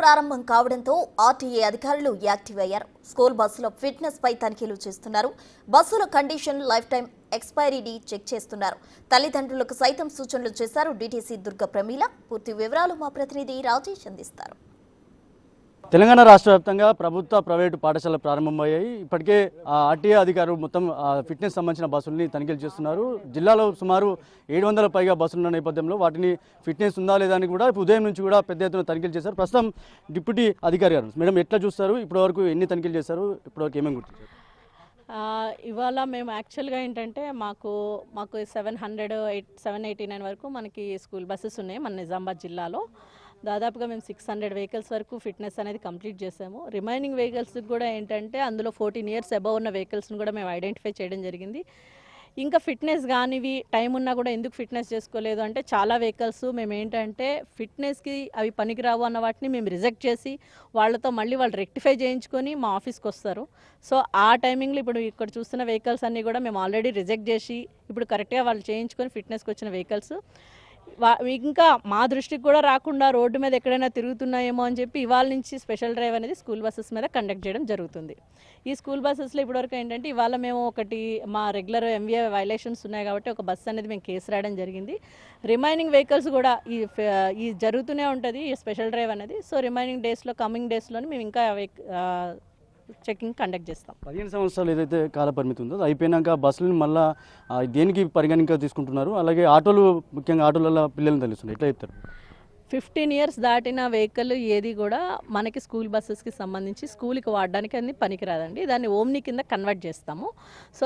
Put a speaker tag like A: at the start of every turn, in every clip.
A: ప్రారంభం కావడంతో ఆర్టీఏ అధికారులు యాక్టివ్ అయ్యారు. స్కూల్ బస్సుల ఫిట్నెస్ పై తనిఖీలు చేస్తున్నారు. బస్సుల condition, life time expiry check చేస్తున్నారు. తల్లిదండ్రులకు సైతం సూచనలు చేశారు డీటీసీ దుర్గ ప్రమీల. పూర్తి వివరాలు మా ప్రతినిధి రాజేష్ అందిస్తారు.
B: తెలంగాణ రాష్ట్ర వ్యాప్తంగా ప్రభుత్వ ప్రైవేటు పాఠశాలలు ప్రారంభమయ్యాయి. ఇప్పటికే ఆర్టీఏ అధికారులు మొత్తం ఫిట్నెస్ సంబంధించిన బస్సుల్ని తనిఖీలు చేస్తున్నారు. జిల్లాలో సుమారు 700 పైగా బస్సులు ఉన్న నేపథ్యంలో వాటిని ఫిట్నెస్ ఉందా లేదా అని కూడా ఉదయం నుంచి కూడా పెద్ద ఎత్తున తనిఖీలు చేశారు. ప్రస్తుతం డిప్యూటీ అధికారి గారు, మేడం ఎట్లా చూస్తారు? ఇప్పటివరకు ఎన్ని తనిఖీలు చేశారు? ఇప్పటివరకు ఏమేమి గుర్తించారు?
C: ఇవాళ మేము యాక్చువల్గా ఏంటంటే మాకు 789 వరకు మనకి స్కూల్ బస్సెస్ ఉన్నాయి మన నిజామాబాద్ జిల్లాలో. దాదాపుగా మేము 600 వెహికల్స్ వరకు ఫిట్నెస్ అనేది కంప్లీట్ చేసాము. రిమైనింగ్ వెహికల్స్కి కూడా ఏంటంటే అందులో 14 ఇయర్స్ అబవ్ ఉన్న వెహికల్స్ని కూడా మేము ఐడెంటిఫై చేయడం జరిగింది. ఇంకా ఫిట్నెస్ కానివి టైం ఉన్నా కూడా ఎందుకు ఫిట్నెస్ చేసుకోలేదు అంటే చాలా వెహికల్స్ మేము ఏంటంటే ఫిట్నెస్కి అవి పనికిరావు అన్న వాటిని మేము రిజెక్ట్ చేసి వాళ్ళతో మళ్ళీ వాళ్ళు రెక్టిఫై చేయించుకొని మా ఆఫీస్కి వస్తారు. సో ఆ టైమింగ్లో ఇప్పుడు ఇక్కడ చూస్తున్న వెహికల్స్ అన్నీ కూడా మేము ఆల్రెడీ రిజెక్ట్ చేసి ఇప్పుడు కరెక్ట్గా వాళ్ళు చేయించుకొని ఫిట్నెస్కి వచ్చిన వెహికల్స్. ఇంకా మా దృష్టికి కూడా రాకుండా రోడ్డు మీద ఎక్కడైనా తిరుగుతున్నాయేమో అని చెప్పి ఇవాళ నుంచి స్పెషల్ డ్రైవ్ అనేది స్కూల్ బస్సెస్ మీద కండక్ట్ చేయడం జరుగుతుంది. ఈ స్కూల్ బస్సెస్లో ఇప్పటివరకు ఏంటంటే ఇవాళ మేము ఒకటి మా రెగ్యులర్ ఎంవీఏ వైలేషన్స్ ఉన్నాయి కాబట్టి ఒక బస్సు అనేది మేము కేసు రాయడం జరిగింది. రిమైనింగ్ వెహికల్స్ కూడా ఈ జరుగుతూనే ఉంటుంది ఈ స్పెషల్ డ్రైవ్ అనేది. సో రిమైనింగ్ డేస్లో కమింగ్ డేస్లోని మేము ఇంకా చెకింగ్ కండక్ట్ చేస్తాం.
B: 15 సంవత్సరాలు ఏదైతే కాల పరిమితి ఉందో అయిపోయినాక బస్సులను మళ్ళీ దేనికి పరిగణిక తీసుకుంటున్నారు? అలాగే ఆటోలు, ముఖ్యంగా ఆటోలలో పిల్లల్ని తెలుస్తుంది, ఎట్లా చెప్తారు?
C: 15 ఇయర్స్ దాటిన వెహికల్ ఏది కూడా మనకి స్కూల్ బస్సెస్కి సంబంధించి స్కూల్కి వాడడానికి అది పనికిరాదండి. దాన్ని ఓమ్ని కింద కన్వర్ట్ చేస్తాము. సో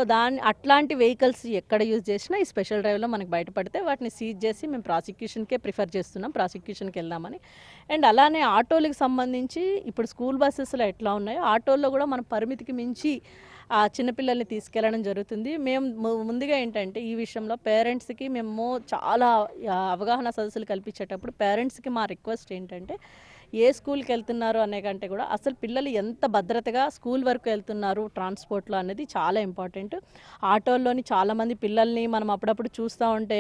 C: అట్లాంటి వెహికల్స్ ఎక్కడ యూజ్ చేసినా ఈ స్పెషల్ డ్రైవ్లో మనకి బయటపడితే వాటిని సీజ్ చేసి మేము ప్రాసిక్యూషన్కే ప్రిఫర్ చేస్తున్నాం, ప్రాసిక్యూషన్కి వెళ్దామని. అండ్ అలానే ఆటోలకు సంబంధించి ఇప్పుడు స్కూల్ బస్సెస్లో ఎట్లా ఉన్నాయో ఆటోల్లో కూడా మన పరిమితికి మించి ఆ చిన్నపిల్లల్ని తీసుకెళ్ళడం జరుగుతుంది. మేము ముందుగా ఏంటంటే ఈ విషయంలో పేరెంట్స్కి మేము చాలా అవగాహన సదస్సులు కల్పించేటప్పుడు పేరెంట్స్కి మా రిక్వెస్ట్ ఏంటంటే ఏ స్కూల్కి వెళ్తున్నారు అనే కంటే కూడా అసలు పిల్లలు ఎంత భద్రతగా స్కూల్ వరకు వెళ్తున్నారు ట్రాన్స్పోర్ట్లో అనేది చాలా ఇంపార్టెంట్. ఆటోల్లోని చాలామంది పిల్లల్ని మనం అప్పుడప్పుడు చూస్తూ ఉంటే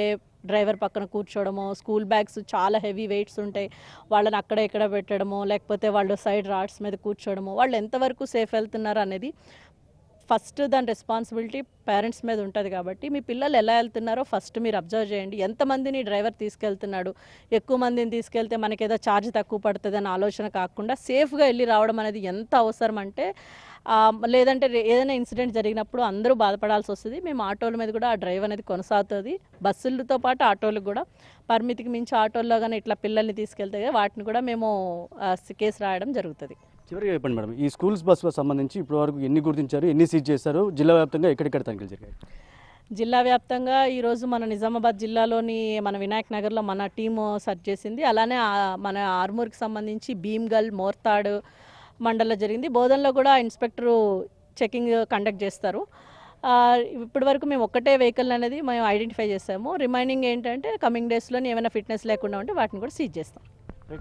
C: డ్రైవర్ పక్కన కూర్చోవడము, స్కూల్ బ్యాగ్స్ చాలా హెవీ వెయిట్స్ ఉంటాయి వాళ్ళని అక్కడ ఇక్కడ పెట్టడము, లేకపోతే వాళ్ళు సైడ్ రాడ్స్ మీద కూర్చోవడము, వాళ్ళు ఎంతవరకు సేఫ్ వెళ్తున్నారు అనేది ఫస్ట్ దాని రెస్పాన్సిబిలిటీ పేరెంట్స్ మీద ఉంటుంది. కాబట్టి మీ పిల్లలు ఎలా వెళ్తున్నారో ఫస్ట్ మీరు అబ్జర్వ్ చేయండి. ఎంతమందిని డ్రైవర్ తీసుకెళ్తున్నాడు, ఎక్కువ మందిని తీసుకెళ్తే మనకేదో ఛార్జ్ తక్కువ పడుతుంది అనే ఆలోచన కాకుండా సేఫ్గా వెళ్ళి రావడం అనేది ఎంత అవసరం అంటే లేదంటే ఏదైనా ఇన్సిడెంట్ జరిగినప్పుడు అందరూ బాధపడాల్సి వస్తుంది. మేము ఆటోల మీద కూడా ఆ డ్రైవ్ అనేది కొనసాగుతుంది. బస్సులతో పాటు ఆటోలకు కూడా పరిమితికి మించి ఆటోల్లో కానీ ఇట్లా పిల్లల్ని తీసుకెళ్తే వాటిని కూడా మేము కేసు రాయడం జరుగుతుంది.
B: చివరిగా చెప్పండి మేడం, ఈ స్కూల్స్ బస్సులకు సంబంధించి ఇప్పటివరకు ఎన్ని గుర్తించారు, ఎన్ని సీజ్ చేశారు, జిల్లా వ్యాప్తంగా ఎక్కడెక్కడ తనిఖీలు జరిగాయి?
C: జిల్లా వ్యాప్తంగా ఈరోజు మన నిజామాబాద్ జిల్లాలోని మన వినాయక్ నగర్లో మన టీము సెర్చ్ చేసింది. అలానే మన ఆర్మూర్కి సంబంధించి భీమ్గల్, మోర్తాడ్ మండలంలో జరిగింది. బోధనలో కూడా ఇన్స్పెక్టరు చెకింగ్ కండక్ట్ చేస్తారు. ఇప్పటి వరకు మేము ఒక్కటే వెహికల్ అనేది మేము ఐడెంటిఫై చేసాము. రిమైనింగ్ ఏంటంటే కమింగ్ డేస్లోని ఏమైనా ఫిట్నెస్ లేకుండా ఉంటే వాటిని కూడా సీజ్ చేస్తాం.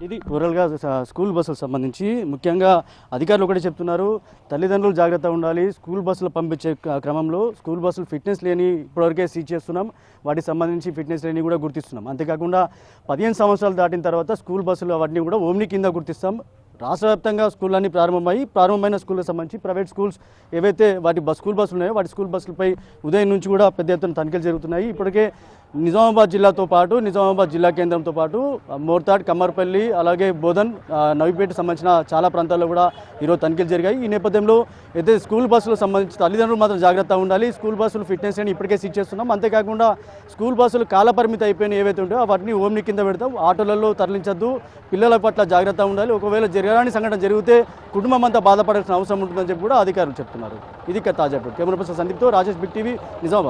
B: ఇది ఓవరాల్గా స్కూల్ బస్సులకు సంబంధించి ముఖ్యంగా అధికారులు ఒకటే చెప్తున్నారు, తల్లిదండ్రులు జాగ్రత్త ఉండాలి. స్కూల్ బస్సులు పంపించే క్రమంలో స్కూల్ బస్సులు ఫిట్నెస్ లేని ఇప్పటివరకే సీజ్ చేస్తున్నాం, వాటికి సంబంధించి ఫిట్నెస్ లేని కూడా గుర్తిస్తున్నాం. అంతేకాకుండా 15 సంవత్సరాలు దాటిన తర్వాత స్కూల్ బస్సులు అవన్నీ కూడా ఓమ్ని కింద గుర్తిస్తాం. రాష్ట్ర వ్యాప్తంగా స్కూళ్ళన్నీ ప్రారంభమైన స్కూళ్ళకి సంబంధించి ప్రైవేట్ స్కూల్స్ ఏవైతే వాటి స్కూల్ బస్సులు ఉన్నాయో వాటి స్కూల్ బస్సులపై ఉదయం నుంచి కూడా పెద్ద ఎత్తున తనిఖీలు జరుగుతున్నాయి. ఇప్పటికే నిజామాబాద్ జిల్లాతో పాటు నిజామాబాద్ జిల్లా కేంద్రంతో పాటు మోర్తాడ్, కమ్మర్పల్లి, అలాగే బోధన్, నవీపేట సంబంధించిన చాలా ప్రాంతాల్లో కూడా ఈరోజు తనిఖీలు జరిగాయి. ఈ నేపథ్యంలో అయితే స్కూల్ బస్సులకు సంబంధించి తల్లిదండ్రులు మాత్రం జాగ్రత్తగా ఉండాలి. స్కూల్ బస్సులు ఫిట్నెస్ అని ఇప్పటికే సీజ్ చేస్తున్నాం. అంతేకాకుండా స్కూల్ బస్సులు కాల పరిమితి అయిపోయిన ఏవైతే ఉంటాయో వాటిని ఓమ్ని కింద పెడతాం. ఆటోలలో తరలించద్దు, పిల్లల పట్ల జాగ్రత్తగా ఉండాలి. ఒకవేళ జరగని సంఘటన జరిగితే కుటుంబం అంతా బాధపడాల్సిన అవసరం ఉంటుందని చెప్పి కూడా అధికారులు చెప్తున్నారు. ఇది తాజా కెమెరా పర్సన్ సందీప్తో రాజేష్, బిగ్ టీవీ, నిజామాబాద్.